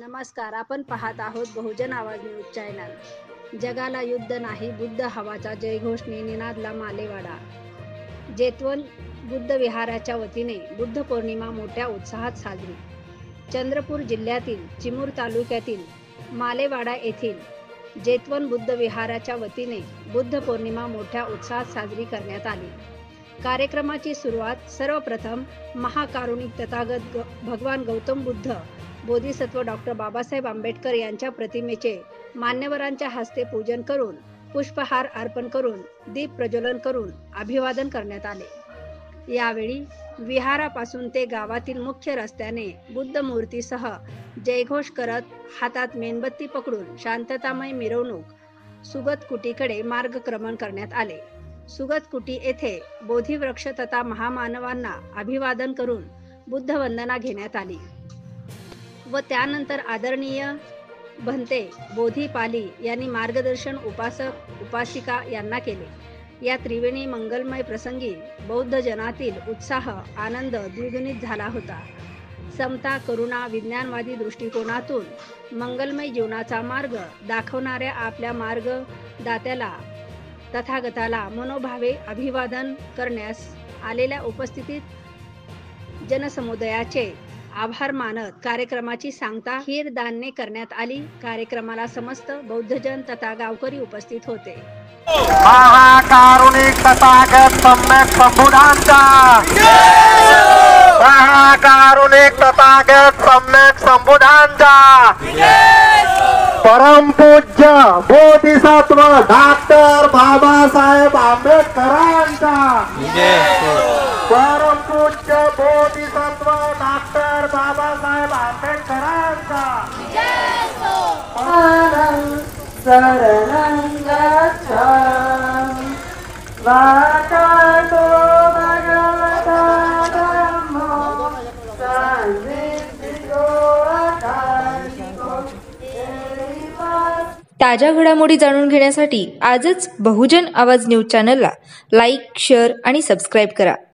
नमस्कार, आपण पाहत आहोत बहुजन आवाज न्यूज चॅनल। जगाला युद्ध नाही, बुद्ध हवाचा जयघोषने निनादला मालेवाडा। जेतवन बुद्ध विहाराच्या वतीने बुद्ध पौर्णिमा मोठ्या उत्साहात साजरी। चंद्रपूर जिल्ह्यातील चिमूर तालुक्यातील मालेवाडा येथील जेतवन बुद्ध विहाराच्या वतीने बुद्ध पौर्णिमा मोठ्या उत्साहात साजरी करण्यात आली। कार्यक्रमाची सुरुवात सर्वप्रथम महाकारुणिक तथागत भगवान गौतम बुद्ध बोधिसत्व डॉक्टर बाबासाहेब आंबेडकर यांच्या प्रतिमेचे मान्यवरांच्या हस्ते पूजन करून पुष्पहार अर्पण करून दीप प्रज्वलन करून अभिवादन करण्यात आले। यावेळी विहारापासून ते गावातील मुख्य रस्त्याने बुद्ध मूर्तीसह जयघोष करत हातात मेणबत्ती पकडून शांततामय मिरवणूक सुगत कुटीकडे मार्गक्रमण करण्यात आले। सुगत कुटी येथे बोधिवृक्ष तथा महामानवांना अभिवादन करून बुद्ध वंदना घेण्यात आली व त्यानंतर आदरणीय भंते बोधिपाली यांनी मार्गदर्शन उपासक उपासिका यांना केले। या त्रिवेणी मंगलमय प्रसंगी बौद्ध जनातील उत्साह आनंद द्विगुणित झाला होता। समता करुणा विज्ञानवादी दृष्टिकोनातून मंगलमय जीवनाचा मार्ग दाखवणाऱ्या आपल्या मार्गदात्याला तथागताला मनोभावे अभिवादन करण्यास आलेल्या उपस्थित जनसमुदायाचे आभार मानत कार्यक्रमाची सांगता खीरदानने करण्यात आली। कार्यक्रमाला समस्त बौद्धजन तथा गावकरी उपस्थित होते। महाकारुणिक तथागत सम्यक संबुधांचा महाकारुणिक तथागत सम्यक संबुधांचा परमपूज्य बोधिसत्व डॉक्टर बाबासाहेब आंबेडकरांचा परमपूज्य बोधिसत्व डॉक्टर बाबासाहेब आंबेडकरांचा शरणं गच्छामि वाकातो भगवता धम्मो संवित्तिको अकालिको। ताज्या घडामोडी जाणून घेण्यासाठी आजच बहुजन आवाज न्यूज चॅनलला लाईक, शेअर आणि सबस्क्राईब करा।